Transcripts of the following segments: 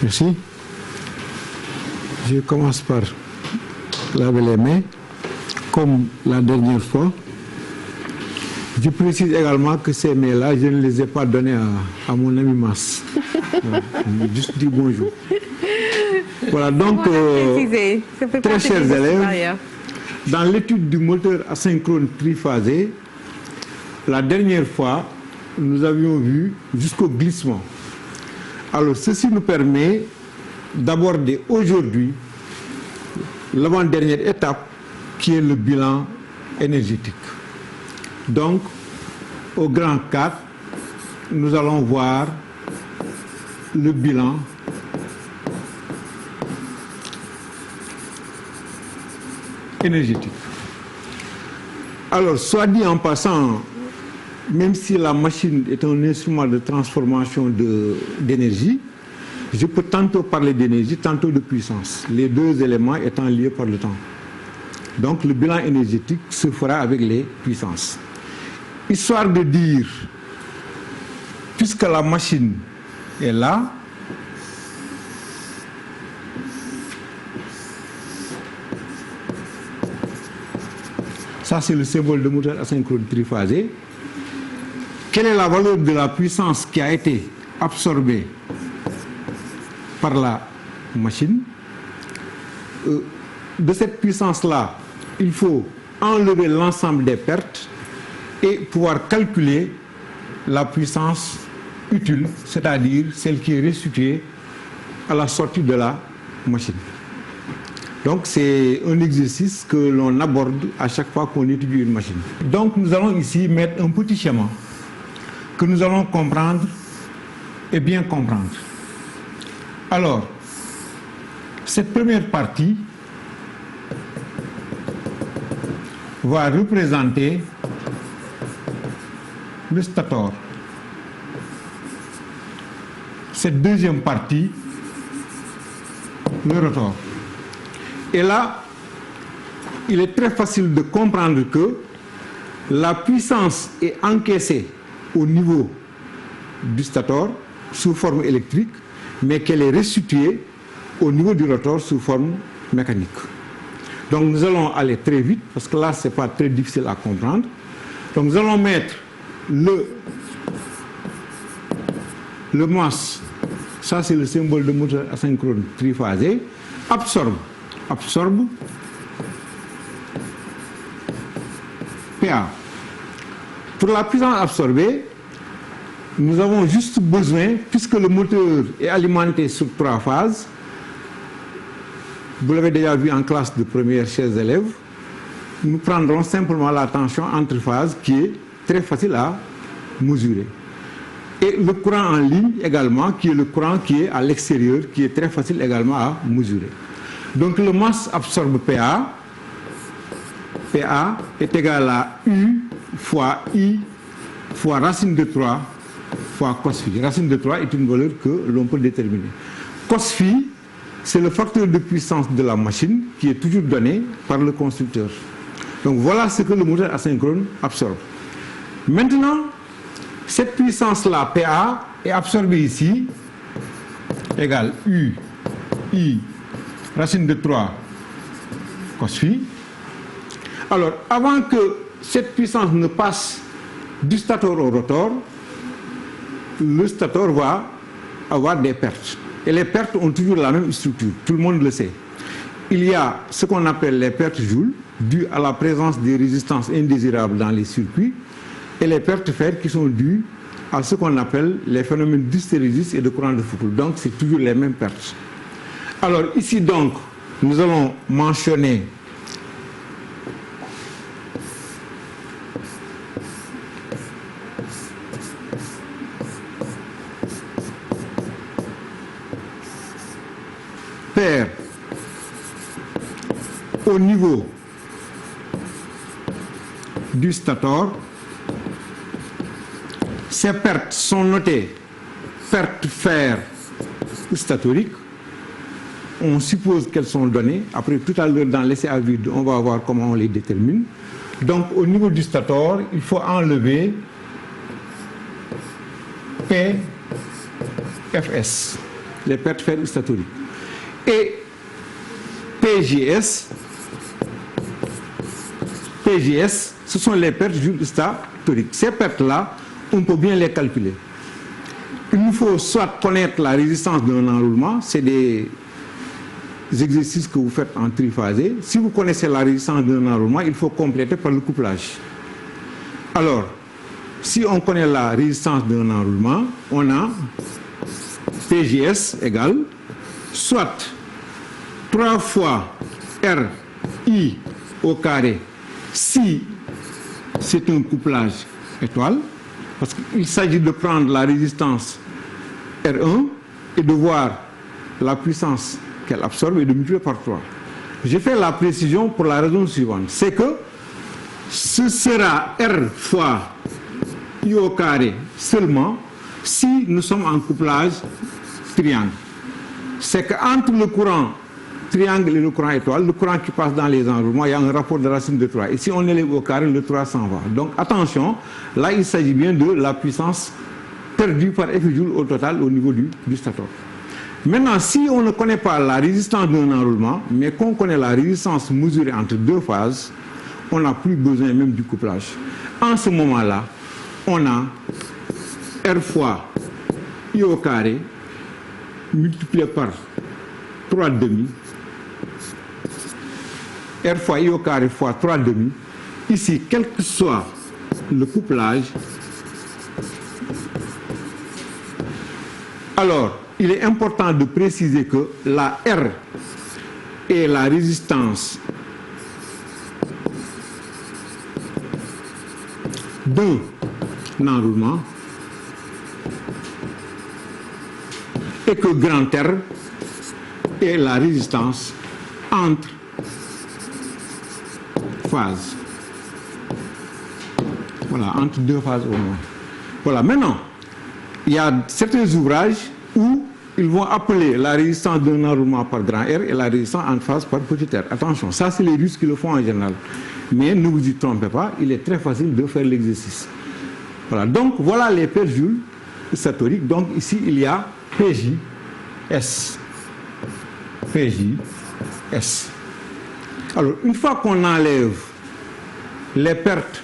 Merci. Je commence par laver les mains, comme la dernière fois. Je précise également que ces mains-là, je ne les ai pas donnés à mon ami Mas. Juste dit bonjour. Voilà, donc, très chers élèves, dans l'étude du moteur asynchrone triphasé, la dernière fois, nous avions vu jusqu'au glissement. Alors, ceci nous permet d'aborder aujourd'hui l'avant-dernière étape qui est le bilan énergétique. Donc, au grand 4, nous allons voir le bilan énergétique. Alors, soit dit en passant, même si la machine est un instrument de transformation d'énergie, je peux tantôt parler d'énergie, tantôt de puissance, les deux éléments étant liés par le temps. Donc, le bilan énergétique se fera avec les puissances. Histoire de dire, puisque la machine est là, ça c'est le symbole de moteur asynchrone triphasé. Quelle est la valeur de la puissance qui a été absorbée par la machine? De cette puissance-là, il faut enlever l'ensemble des pertes et pouvoir calculer la puissance utile, c'est-à-dire celle qui est restituée à la sortie de la machine. Donc c'est un exercice que l'on aborde à chaque fois qu'on étudie une machine. Donc nous allons ici mettre un petit schéma que nous allons comprendre et bien comprendre. Alors, cette première partie va représenter le stator. Cette deuxième partie, le rotor. Et là, il est très facile de comprendre que la puissance est encaissée au niveau du stator sous forme électrique, mais qu'elle est restituée au niveau du rotor sous forme mécanique. Donc nous allons aller très vite, parce que là, ce n'est pas très difficile à comprendre. Donc nous allons mettre le masse, ça c'est le symbole de moteur asynchrone triphasé, absorbe PA. Pour la puissance absorbée, nous avons juste besoin, puisque le moteur est alimenté sur 3 phases, vous l'avez déjà vu en classe de première, chers élèves, nous prendrons simplement la tension entre phases qui est très facile à mesurer. Et le courant en ligne également, qui est le courant qui est à l'extérieur, qui est très facile également à mesurer. Donc le masse absorbe PA. PA est égal à U fois I fois racine de 3 fois cos phi. Racine de 3 est une valeur que l'on peut déterminer. Cos phi, c'est le facteur de puissance de la machine qui est toujours donné par le constructeur. Donc voilà ce que le moteur asynchrone absorbe. Maintenant, cette puissance-là, PA, est absorbée ici, égale U, I, racine de 3, cos phi. Alors, avant que cette puissance ne passe du stator au rotor, le stator va avoir des pertes. Et les pertes ont toujours la même structure, tout le monde le sait. Il y a ce qu'on appelle les pertes Joule, dues à la présence des résistances indésirables dans les circuits, et les pertes fer qui sont dues à ce qu'on appelle les phénomènes d'hystérésis et de courant de Foucault. Donc c'est toujours les mêmes pertes. Alors ici donc, nous allons mentionner paire au niveau du stator. Ces pertes sont notées pertes fer statoriques. On suppose qu'elles sont données. Après, tout à l'heure, dans l'essai à vide, on va voir comment on les détermine. Donc, au niveau du stator, il faut enlever P, Fs. les pertes faites statoriques. Et PJS, ce sont les pertes statoriques. Ces pertes-là, on peut bien les calculer. Il nous faut soit connaître la résistance d'un enroulement, c'est des exercices que vous faites en triphasé. Si vous connaissez la résistance d'un enroulement, il faut compléter par le couplage. Alors, si on connaît la résistance d'un enroulement, on a PJS égale soit 3 fois RI au carré si c'est un couplage étoile, parce qu'il s'agit de prendre la résistance R1 et de voir la puissance qu'elle absorbe et de multiplier par 3. J'ai fait la précision pour la raison suivante, c'est que ce sera R fois I au carré seulement si nous sommes en couplage triangle. C'est qu'entre le courant triangle et le courant étoile, le courant qui passe dans les enroulements, il y a un rapport de racine de 3. Et si on élève au carré, le 3 s'en va. Donc attention, là il s'agit bien de la puissance perdue par F joule au total au niveau du stator. Maintenant, si on ne connaît pas la résistance d'un enroulement, mais qu'on connaît la résistance mesurée entre deux phases, on n'a plus besoin même du couplage. En ce moment-là, on a R fois I au carré multiplié par 3 demi, R fois I au carré fois 3 demi. Ici, quel que soit le couplage, alors il est important de préciser que la R est la résistance d'un enroulement et que grand R est la résistance entre phases. Voilà, entre deux phases au moins. Voilà, maintenant, il y a certains ouvrages où ils vont appeler la résistance d'un enroulement par grand R et la résistance entre phases par petit r. Attention, ça c'est les Russes qui le font en général. Mais ne vous y trompez pas, il est très facile de faire l'exercice. Voilà, donc voilà les pertes joules statoriques. Donc ici il y a PJS. PJS. Alors une fois qu'on enlève les pertes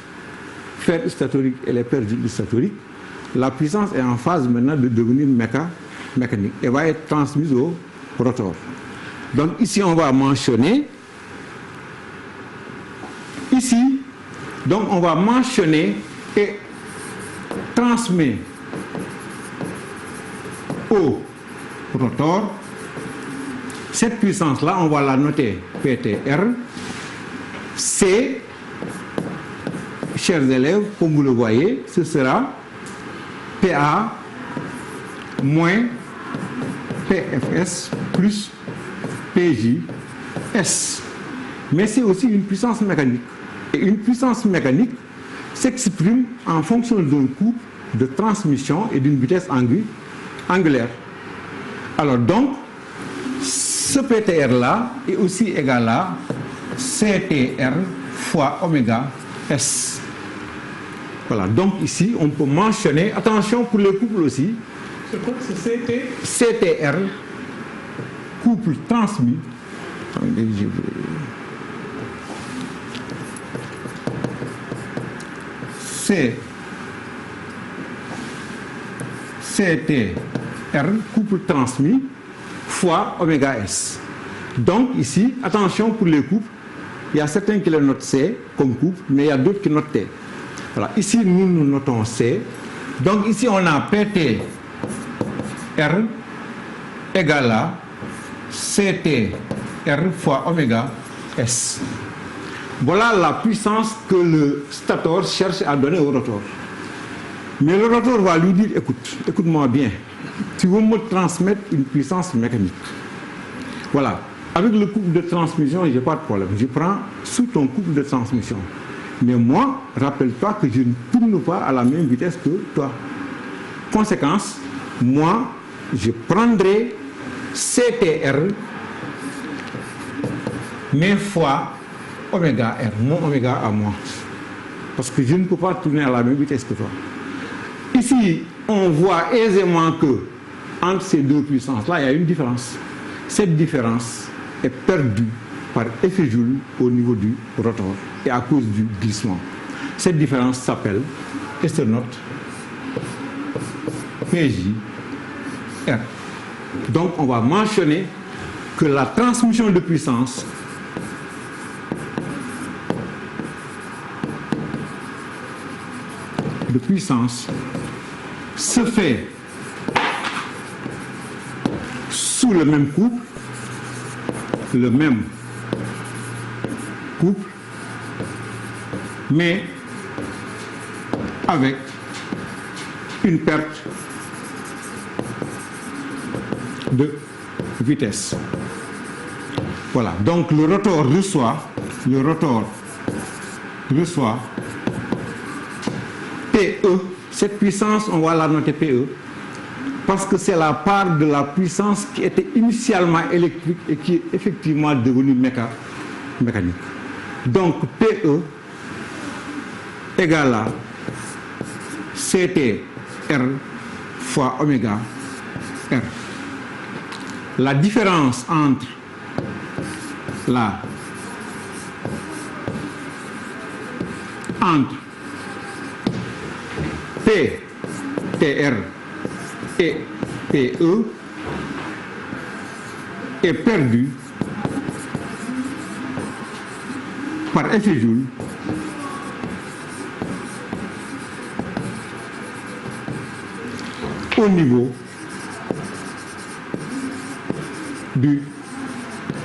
faites statoriques et les pertes joules statoriques, la puissance est en phase maintenant de devenir mécanique et va être transmise au rotor. Donc ici on va mentionner et transmet au rotor. Cette puissance-là, on va la noter PTR. C, chers élèves, comme vous le voyez, ce sera PA moins PFS plus PJS. Mais c'est aussi une puissance mécanique. Et une puissance mécanique s'exprime en fonction d'un couple de transmission et d'une vitesse angulaire. Alors donc, ce PTR-là est aussi égal à CTR fois oméga S. Voilà, donc ici, on peut mentionner, attention pour les couples aussi, CTR, couple transmis, CTR, couple transmis, fois oméga S. Donc ici, attention pour les couples, il y a certains qui le notent C comme couple, mais il y a d'autres qui notent T. Voilà, ici nous notons C. Donc ici on a PTR égale à CTR fois oméga S. Voilà la puissance que le stator cherche à donner au rotor. Mais le rotor va lui dire, écoute-moi bien, tu veux me transmettre une puissance mécanique. Voilà, avec le couple de transmission, je n'ai pas de problème. Je prends sous ton couple de transmission. Mais moi, rappelle-toi que je ne tourne pas à la même vitesse que toi. Conséquence, moi, je prendrai CTR, mais fois oméga R, mon oméga à moi. Parce que je ne peux pas tourner à la même vitesse que toi. Ici, on voit aisément que entre ces deux puissances-là, il y a une différence. Cette différence est perdue par effet Joule au niveau du rotor et à cause du glissement. Cette différence s'appelle S note PJ R. Donc on va mentionner que la transmission de puissance se fait sous le même couple, mais avec une perte de vitesse. Voilà, donc le rotor reçoit PE. Cette puissance, on va la noter PE, parce que c'est la part de la puissance qui était initialement électrique et qui est effectivement devenue mécanique. Donc PE égale à CTR fois oméga R. La différence entre PTR et PE est perdue par effet Joule au niveau du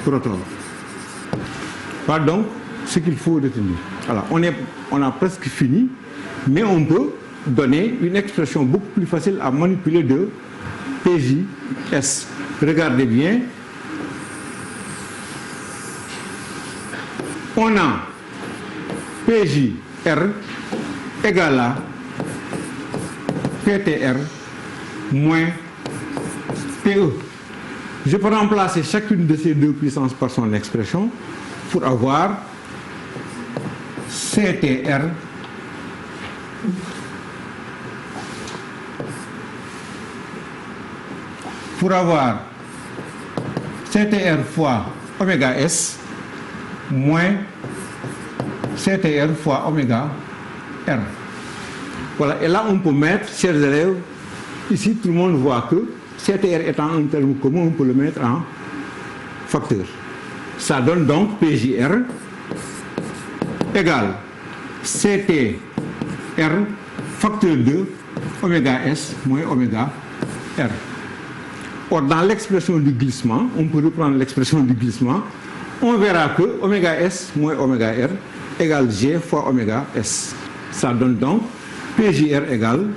rotor. Voilà donc ce qu'il faut retenir. Alors, on a presque fini, mais on peut donner une expression beaucoup plus facile à manipuler de PJS. Regardez bien. On a PJR égale à PTR moins PE. Je peux remplacer chacune de ces deux puissances par son expression pour avoir CTR fois oméga S moins CTR fois oméga R. Voilà, et là on peut mettre, chers élèves, ici tout le monde voit que CTR étant un terme commun, on peut le mettre en facteur. Ça donne donc PJR égale CTR facteur de oméga S moins oméga R. Or, dans l'expression du glissement, on peut reprendre l'expression du glissement, on verra que oméga S moins oméga R égale G fois oméga S. Ça donne donc PJR égale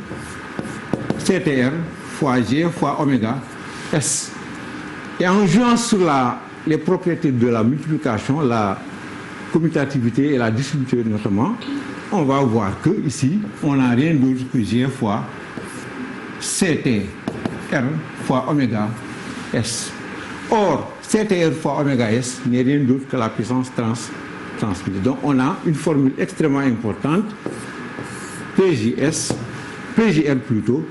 CTR fois G fois oméga S. Et en jouant sur les propriétés de la multiplication, la commutativité et la distributivité notamment, on va voir que ici, on n'a rien d'autre que G fois CTR fois oméga S. Or, CTR fois oméga S n'est rien d'autre que la puissance transmise. Donc, on a une formule extrêmement importante, PJR plutôt,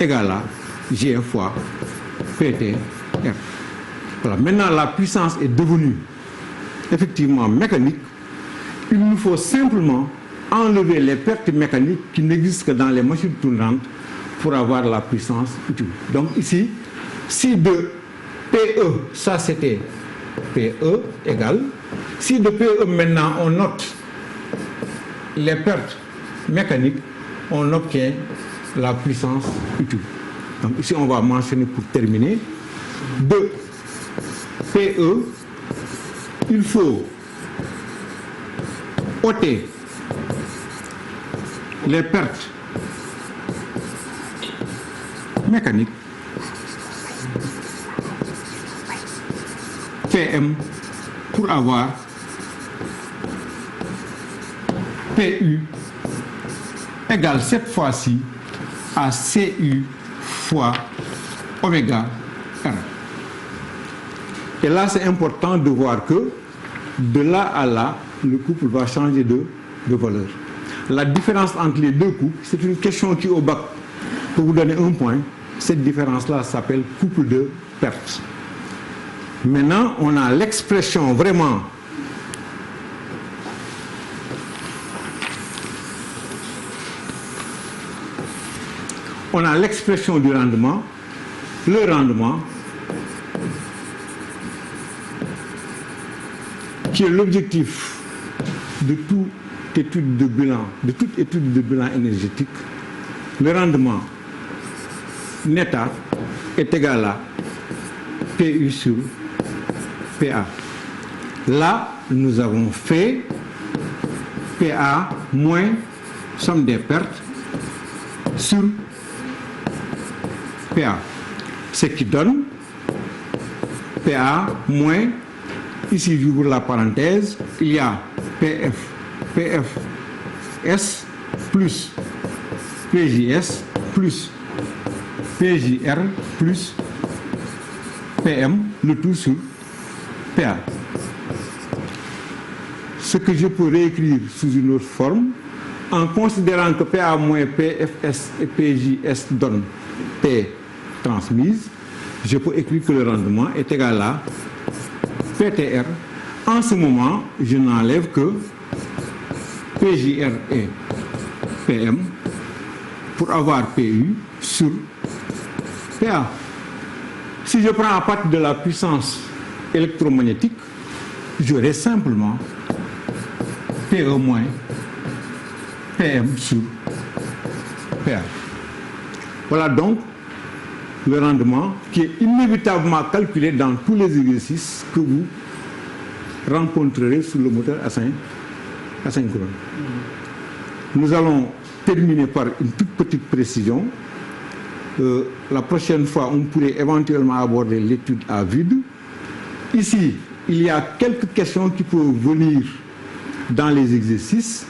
égale à G fois PTR. Voilà. Maintenant, la puissance est devenue effectivement mécanique. Il nous faut simplement enlever les pertes mécaniques qui n'existent que dans les machines tournantes pour avoir la puissance utile. Donc ici, si de PE, ça c'était PE égale, si de PE maintenant on note les pertes mécaniques, on obtient la puissance utile. Donc ici on va mentionner pour terminer, de PE, il faut ôter les pertes mécaniques PM pour avoir PU égale cette fois-ci à CU fois oméga R. Et là, c'est important de voir que de là à là, le couple va changer de de valeur. La différence entre les deux couples, c'est une question qui au bac peut vous donner un point. Cette différence-là s'appelle couple de perte. Maintenant, on a l'expression vraiment du rendement, le rendement, qui est l'objectif de toute étude de bilan énergétique. Le rendement neta est égal à PU sur PA. Là, nous avons fait PA moins somme des pertes sur PA. Ce qui donne PA moins, ici j'ouvre la parenthèse, il y a PFS plus PJS plus PJR plus PM, le tout sur PA. Ce que je peux réécrire sous une autre forme, en considérant que PA moins PFS et PJS donnent P transmise, je peux écrire que le rendement est égal à PTR. En ce moment, je n'enlève que PJR et PM pour avoir PU sur PA. Si je prends à partir de la puissance électromagnétique, j'aurai simplement PE moins PM sur PA. Voilà donc le rendement qui est inévitablement calculé dans tous les exercices que vous rencontrerez sur le moteur asynchrone. Nous allons terminer par une toute petite précision. La prochaine fois, on pourrait éventuellement aborder l'étude à vide. Ici, il y a quelques questions qui peuvent venir dans les exercices.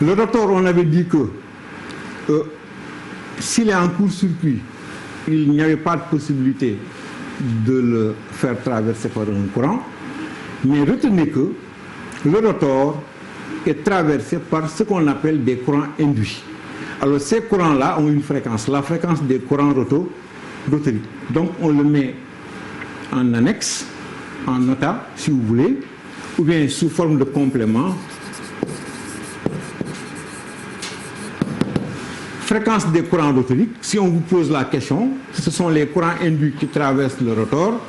Le rotor, on avait dit que s'il est en court-circuit, il n'y avait pas de possibilité de le faire traverser par un courant. Mais retenez que le rotor est traversé par ce qu'on appelle des courants induits. Alors ces courants-là ont une fréquence, la fréquence des courants rotoriques. Donc on le met en annexe, en nota, si vous voulez, ou bien sous forme de complément. Fréquence des courants rotoriques, si on vous pose la question, ce sont les courants induits qui traversent le rotor.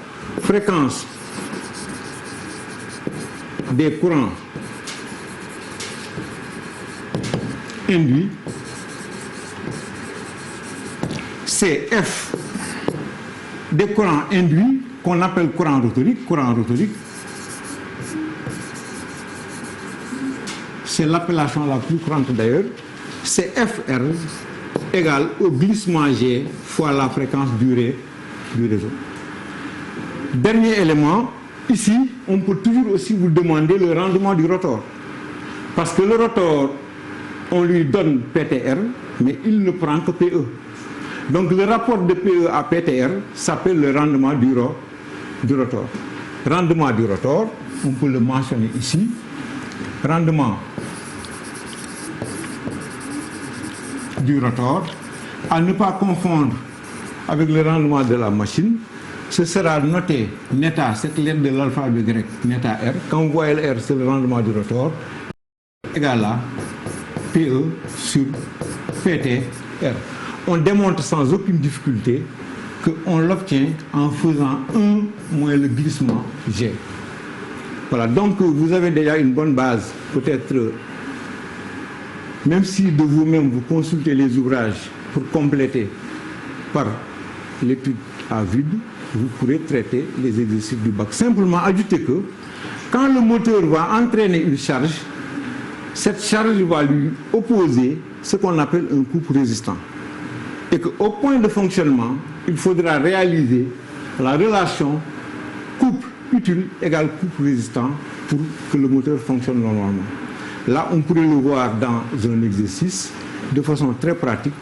Fréquence des courants induits, c'est F des courants induits qu'on appelle courant rotorique. C'est l'appellation la plus courante d'ailleurs. C'est FR égale au glissement G fois la fréquence durée du réseau. Dernier élément, ici, on peut toujours aussi vous demander le rendement du rotor. Parce que le rotor, on lui donne PTR, mais il ne prend que PE. Donc le rapport de PE à PTR s'appelle le rendement du rotor. Rendement du rotor, on peut le mentionner ici. Rendement du rotor, à ne pas confondre avec le rendement de la machine. Ce sera noté neta, cette lettre de l'alphabet grec, neta R. Quand vous voyez le R, c'est le rendement du rotor, égal à PE sur PTR. On démontre sans aucune difficulté qu'on l'obtient en faisant 1 moins le glissement G. Voilà, donc vous avez déjà une bonne base, peut-être, même si de vous-même vous consultez les ouvrages pour compléter par l'étude à vide, vous pourrez traiter les exercices du bac. Simplement ajouter que quand le moteur va entraîner une charge, cette charge va lui opposer ce qu'on appelle un couple résistant. Et qu'au point de fonctionnement, il faudra réaliser la relation couple utile égale couple résistant pour que le moteur fonctionne normalement. Là, on pourrait le voir dans un exercice de façon très pratique.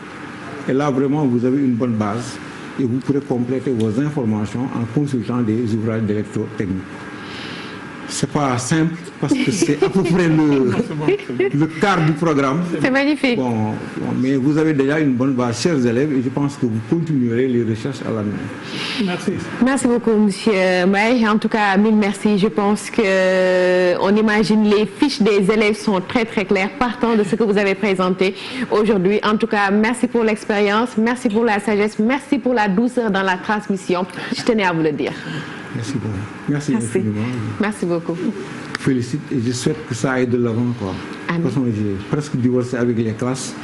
Et là, vraiment, vous avez une bonne base et vous pourrez compléter vos informations en consultant des ouvrages d'électrotechnique. C'est pas simple parce que c'est à peu près le quart du programme. C'est magnifique. Bon, mais vous avez déjà une bonne base, chers élèves, et je pense que vous continuerez les recherches à l'avenir. Merci. Merci beaucoup, monsieur Mbaye. En tout cas, mille merci. Je pense que on imagine les fiches des élèves sont très très claires partant de ce que vous avez présenté aujourd'hui. En tout cas, merci pour l'expérience, merci pour la sagesse, merci pour la douceur dans la transmission. Je tenais à vous le dire. Merci beaucoup. Merci infiniment. Merci beaucoup. Je félicite et je souhaite que ça aille de l'avant. De toute façon, j'ai presque divorcé avec les classes,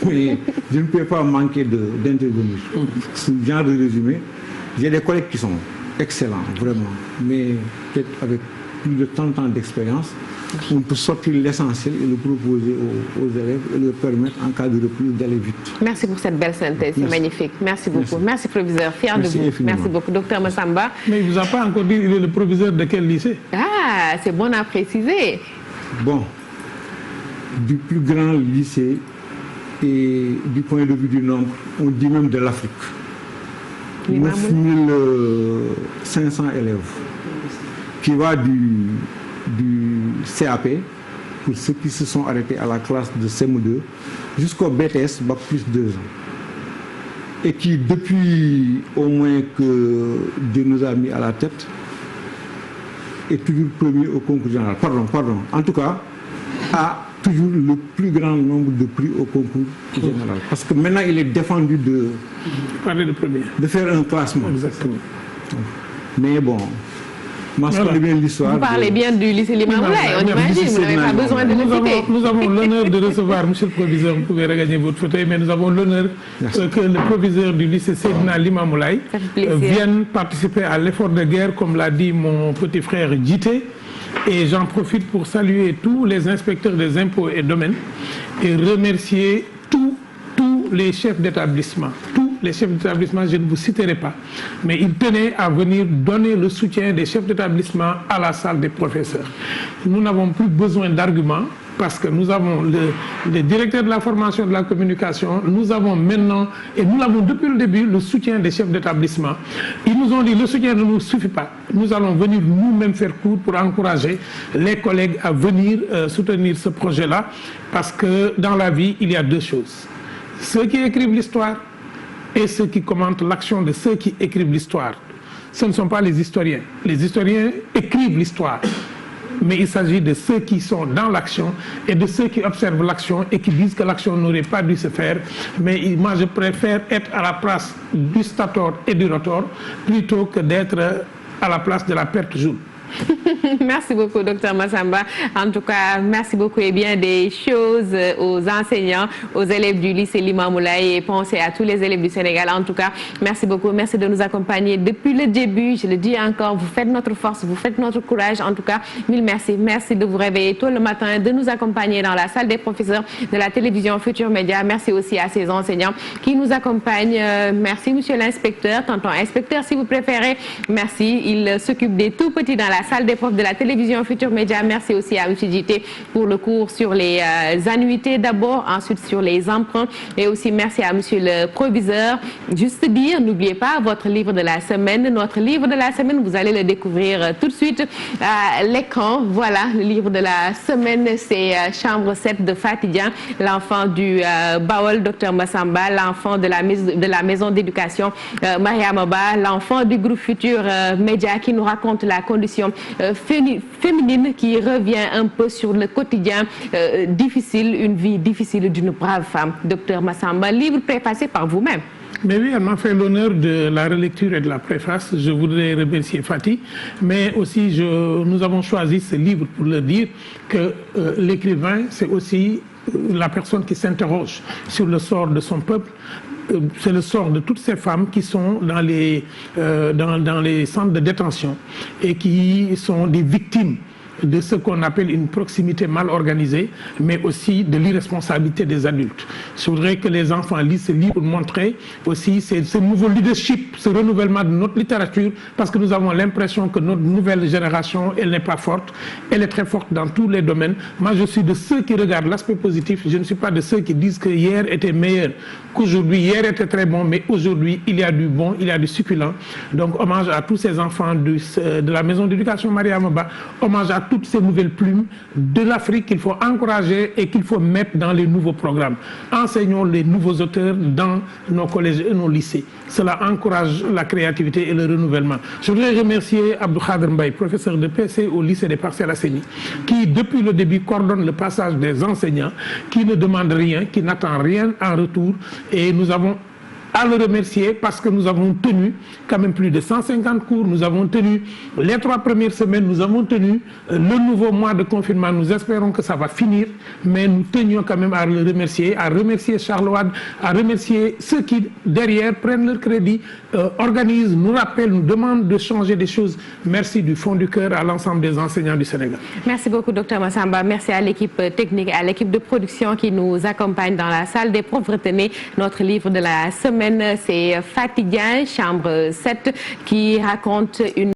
mais je ne peux pas manquer d'intervenir. Ce genre de résumé, j'ai des collègues qui sont excellents, vraiment, mais peut-être avec plus de 30 ans d'expérience, on peut sortir l'essentiel et le proposer aux élèves et leur permettre en cas de reprise d'aller vite. Merci pour cette belle synthèse, c'est magnifique. Merci beaucoup. Merci, proviseur. Fier de vous. Infiniment. Merci beaucoup, docteur Massamba. Mais il ne vous a pas encore dit il est le proviseur de quel lycée? Ah, c'est bon à préciser. Bon, du plus grand lycée et du point de vue du nombre, on dit même de l'Afrique. 9500 élèves qui va du CAP, pour ceux qui se sont arrêtés à la classe de CM2, jusqu'au BTS, Bac plus 2 ans. Et qui, depuis au moins que Dieu nous a mis à la tête, est toujours premier au concours général. Pardon. En tout cas, a toujours le plus grand nombre de prix au concours général. Parce que maintenant, il est défendu de faire un classement. Exactement. Mais bon, moi, je connais bien l'histoire. Vous parlez bien du lycée Limamoulaye, on imagine, vous n'avez pas besoin de le citer. Nous avons l'honneur de recevoir, monsieur le proviseur, vous pouvez regagner votre fauteuil, mais nous avons l'honneur que le proviseur du lycée Seydina Limamoulaye vienne participer à l'effort de guerre, comme l'a dit mon petit frère Djité. Et j'en profite pour saluer tous les inspecteurs des impôts et domaines et remercier tous les chefs d'établissement. Les chefs d'établissement, je ne vous citerai pas, mais ils tenaient à venir donner le soutien des chefs d'établissement à la salle des professeurs. Nous n'avons plus besoin d'arguments parce que nous avons le directeur de la formation de la communication, nous avons maintenant, et nous l'avons depuis le début, le soutien des chefs d'établissement. Ils nous ont dit le soutien ne nous suffit pas. Nous allons venir nous-mêmes faire cours pour encourager les collègues à venir soutenir ce projet-là, parce que dans la vie, il y a deux choses. Ceux qui écrivent l'histoire et ceux qui commentent l'action de ceux qui écrivent l'histoire. Ce ne sont pas les historiens. Les historiens écrivent l'histoire. Mais il s'agit de ceux qui sont dans l'action et de ceux qui observent l'action et qui disent que l'action n'aurait pas dû se faire. Mais moi, je préfère être à la place du stator et du rotor plutôt que d'être à la place de la perte jaune. Merci beaucoup, docteur Massamba. En tout cas, merci beaucoup et bien des choses aux enseignants, aux élèves du lycée Limamoulaye et pensez à tous les élèves du Sénégal. En tout cas, merci beaucoup. Merci de nous accompagner depuis le début. Je le dis encore, vous faites notre force, vous faites notre courage. En tout cas, mille merci. Merci de vous réveiller tôt le matin, de nous accompagner dans la salle des professeurs de la télévision Futur Média. Merci aussi à ces enseignants qui nous accompagnent. Merci, monsieur l'inspecteur, tonton inspecteur si vous préférez. Merci. Il s'occupe des tout petits dans la salle des profs de la télévision Futur Média. Merci aussi à M. Djité pour le cours sur les annuités d'abord, ensuite sur les emprunts et aussi merci à M. le proviseur. Juste dire, n'oubliez pas votre livre de la semaine. Notre livre de la semaine, vous allez le découvrir tout de suite à l'écran. Voilà, le livre de la semaine, c'est Chambre 7 de Fatidien, l'enfant du Baol, Dr Massamba, l'enfant de la maison d'éducation Mariamaba, l'enfant du groupe Futur Média qui nous raconte la condition féminine qui revient un peu sur le quotidien difficile, une vie difficile d'une brave femme. Docteur Massamba, livre préfacé par vous-même. Mais oui, elle m'a fait l'honneur de la relecture et de la préface. Je voudrais remercier Fatih, mais aussi nous avons choisi ce livre pour le dire que l'écrivain, c'est aussi la personne qui s'interroge sur le sort de son peuple. C'est le sort de toutes ces femmes qui sont dans les centres de détention et qui sont des victimes de ce qu'on appelle une proximité mal organisée, mais aussi de l'irresponsabilité des adultes. Je voudrais que les enfants lisent ce livre pour montrer aussi ce nouveau leadership, ce renouvellement de notre littérature, parce que nous avons l'impression que notre nouvelle génération, elle n'est pas forte, elle est très forte dans tous les domaines. Moi, je suis de ceux qui regardent l'aspect positif, je ne suis pas de ceux qui disent que hier était meilleur qu'aujourd'hui. Hier était très bon, mais aujourd'hui, il y a du bon, il y a du succulent. Donc, hommage à tous ces enfants de la maison d'éducation Mariama Ba, hommage à toutes ces nouvelles plumes de l'Afrique qu'il faut encourager et qu'il faut mettre dans les nouveaux programmes. Enseignons les nouveaux auteurs dans nos collèges et nos lycées. Cela encourage la créativité et le renouvellement. Je voudrais remercier Abdou Khader Mbaye, professeur de PC au lycée des Parcelles Assainies, qui depuis le début coordonne le passage des enseignants, qui ne demande rien, qui n'attend rien en retour, et nous avons à le remercier parce que nous avons tenu quand même plus de 150 cours, nous avons tenu les 3 premières semaines, nous avons tenu le nouveau mois de confinement, nous espérons que ça va finir, mais nous tenions quand même à le remercier, à remercier Charles Wade, à remercier ceux qui derrière prennent leur crédit, organisent, nous rappellent, nous demandent de changer des choses. Merci du fond du cœur à l'ensemble des enseignants du Sénégal. Merci beaucoup Dr Massamba, merci à l'équipe technique, à l'équipe de production qui nous accompagne dans la salle des profs. Retenez notre livre de la semaine. C'est Fatiguin, chambre 7, qui raconte une